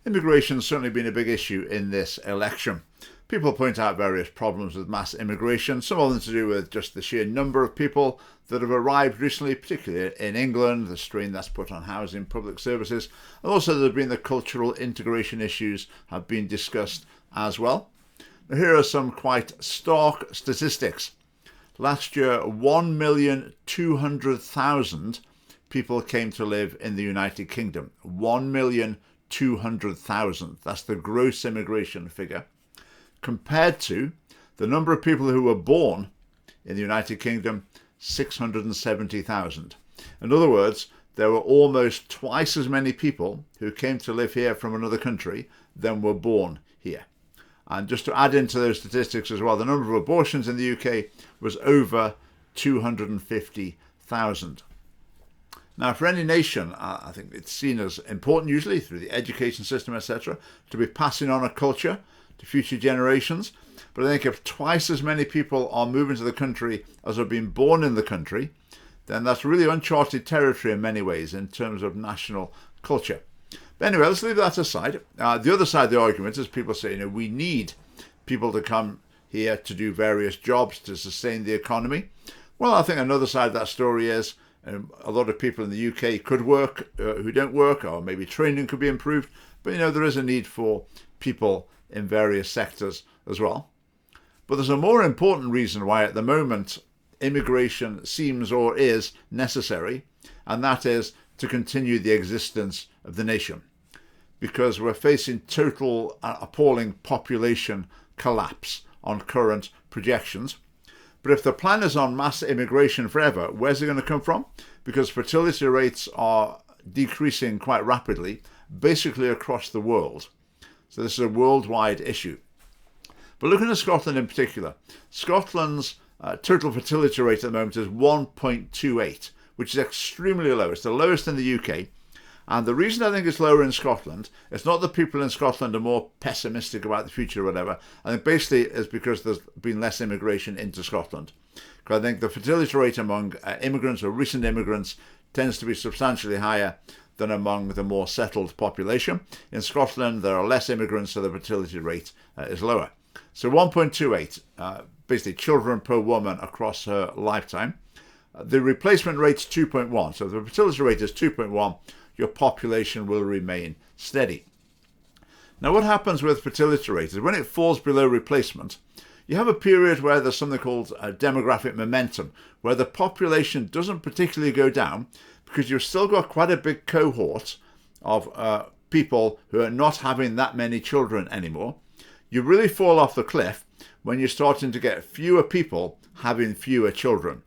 Immigration has certainly been a big issue in this election. People point out various problems with mass immigration, some of them to do with just the sheer number of people that have arrived recently, particularly in England, the strain that's put on housing, public services, and also there have been the cultural integration issues have been discussed as well. Now, here are some quite stark statistics. Last year, 1,200,000 people came to live in the United Kingdom. 1,200,000. That's the gross immigration figure, compared to the number of people who were born in the United Kingdom, 670,000. In other words, there were almost twice as many people who came to live here from another country than were born here. And just to add into those statistics as well, the number of abortions in the UK was over 250,000. Now, for any nation, I think it's seen as important, usually through the education system, etc., to be passing on a culture to future generations. But I think if twice as many people are moving to the country as are being born in the country, then that's really uncharted territory in many ways in terms of national culture. But anyway, let's leave that aside. The other side of the argument is people say, we need people to come here to do various jobs to sustain the economy. Well, I think another side of that story is a lot of people in the UK could work who don't work, or maybe training could be improved. But, there is a need for people in various sectors as well. But there's a more important reason why at the moment immigration seems or is necessary, and that is to continue the existence of the nation. Because we're facing total appalling population collapse on current projections. But if the plan is on mass immigration forever, where's it going to come from? Because fertility rates are decreasing quite rapidly, basically across the world. So this is a worldwide issue. But looking at Scotland in particular, Scotland's total fertility rate at the moment is 1.28, which is extremely low. It's the lowest in the UK. And the reason I think it's lower in Scotland, it's not that people in Scotland are more pessimistic about the future or whatever. I think basically it's because there's been less immigration into Scotland. Because I think the fertility rate among immigrants or recent immigrants tends to be substantially higher than among the more settled population. In Scotland, there are less immigrants, so the fertility rate is lower. So 1.28, basically children per woman across her lifetime. The replacement rate's 2.1, so if the fertility rate is 2.1, your population will remain steady. Now, what happens with fertility rate is when it falls below replacement, you have a period where there's something called demographic momentum, where the population doesn't particularly go down because you've still got quite a big cohort of people who are not having that many children anymore. You really fall off the cliff when you're starting to get fewer people having fewer children.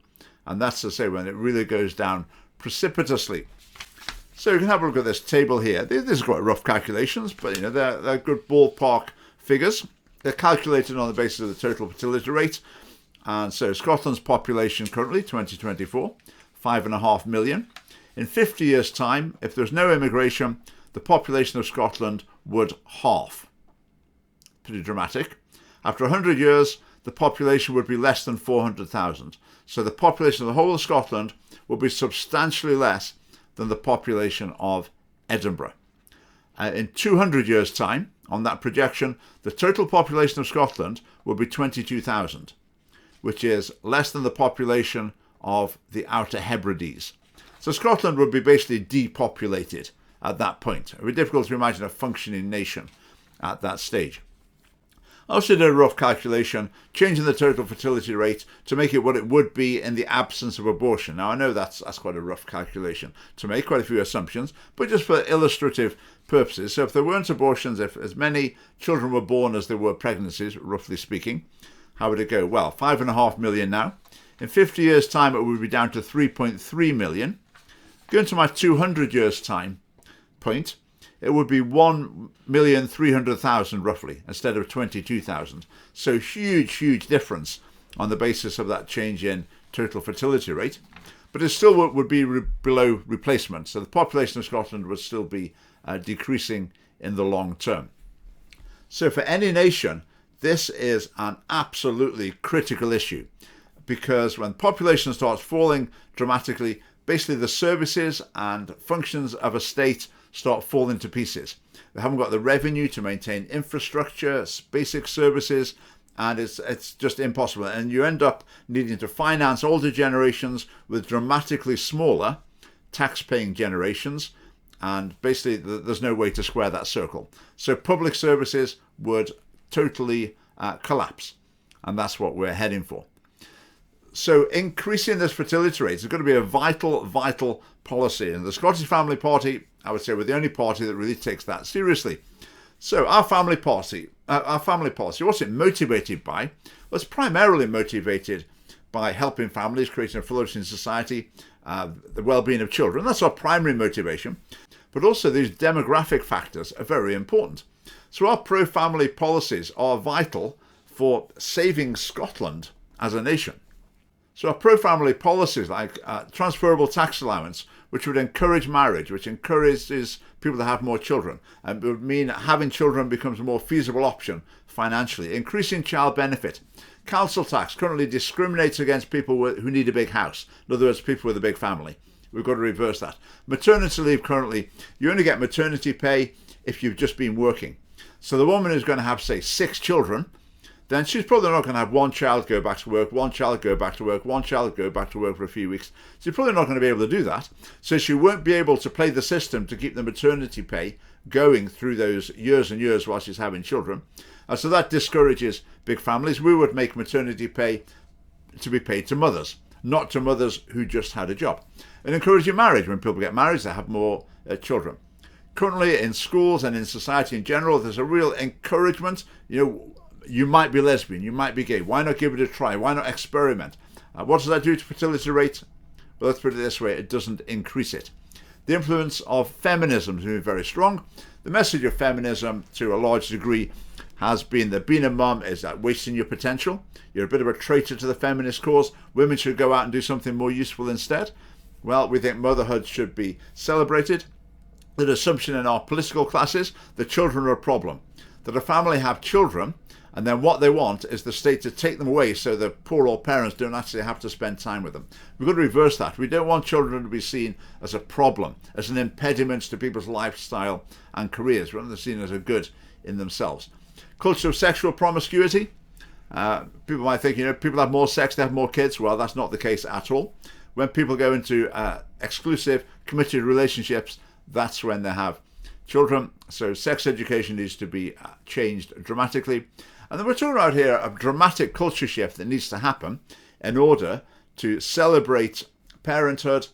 And that's to say when it really goes down precipitously. So you can have a look at this table here. These are quite rough calculations, but they're good ballpark figures. They're calculated on the basis of the total fertility rate. And so Scotland's population currently, 2024, 5.5 million. In 50 years' time, if there's no immigration, the population of Scotland would halve. Pretty dramatic. After 100 years, the population would be less than 400,000. So the population of the whole of Scotland would be substantially less than the population of Edinburgh. In 200 years' time, on that projection, the total population of Scotland will be 22,000, which is less than the population of the Outer Hebrides. So Scotland would be basically depopulated at that point. It would be difficult to imagine a functioning nation at that stage. I also did a rough calculation, changing the total fertility rate to make it what it would be in the absence of abortion. Now, I know that's quite a rough calculation to make, quite a few assumptions, but just for illustrative purposes. So if there weren't abortions, if as many children were born as there were pregnancies, roughly speaking, how would it go? Well, 5.5 million now. In 50 years' time, it would be down to 3.3 million. Going to my 200 years' time point, it would be 1,300,000 roughly instead of 22,000. So huge difference on the basis of that change in total fertility rate. But it still would be below replacement. So the population of Scotland would still be decreasing in the long term. So for any nation, this is an absolutely critical issue, because when population starts falling dramatically, basically the services and functions of a state start falling to pieces. They haven't got the revenue to maintain infrastructure, basic services, and it's just impossible. And you end up needing to finance older generations with dramatically smaller tax-paying generations, and basically there's no way to square that circle. So public services would totally collapse, and that's what we're heading for. So increasing this fertility rate is going to be a vital policy, and the Scottish Family Party, I would say, we're the only party that really takes that seriously. So our family policy, what's it motivated by? Well, it's primarily motivated by helping families, creating a flourishing society, the well-being of children. That's our primary motivation. But also these demographic factors are very important. So our pro-family policies are vital for saving Scotland as a nation. So our pro-family policies like transferable tax allowance, which would encourage marriage, which encourages people to have more children, and would mean having children becomes a more feasible option financially. Increasing child benefit. Council tax currently discriminates against people who need a big house. In other words, people with a big family. We've got to reverse that. Maternity leave currently, you only get maternity pay if you've just been working. So the woman who's going to have, say, 6 children, then she's probably not going to have one child go back to work, one child go back to work, one child go back to work for a few weeks. She's probably not going to be able to do that. So she won't be able to play the system to keep the maternity pay going through those years and years while she's having children. So that discourages big families. We would make maternity pay to be paid to mothers, not to mothers who just had a job. And encouraging marriage. When people get married, they have more children. Currently in schools and in society in general, there's a real encouragement. You might be lesbian, you might be gay. Why not give it a try? Why not experiment? What does that do to fertility rate? Well, let's put it this way, it doesn't increase it. The influence of feminism has been very strong. The message of feminism, to a large degree, has been that being a mum is that wasting your potential. You're a bit of a traitor to the feminist cause. Women should go out and do something more useful instead. Well, we think motherhood should be celebrated. The assumption in our political classes that children are a problem. That a family have children, and then what they want is the state to take them away so the poor old parents don't actually have to spend time with them. We've got to reverse that. We don't want children to be seen as a problem, as an impediment to people's lifestyle and careers. We want them seen as a good in themselves. Culture of sexual promiscuity. People might think, people have more sex, they have more kids. Well, that's not the case at all. When people go into exclusive, committed relationships, that's when they have children. So sex education needs to be changed dramatically. And then we're talking about here a dramatic culture shift that needs to happen in order to celebrate parenthood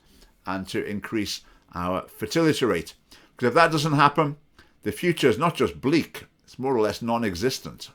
and to increase our fertility rate. Because if that doesn't happen, the future is not just bleak, it's more or less non-existent.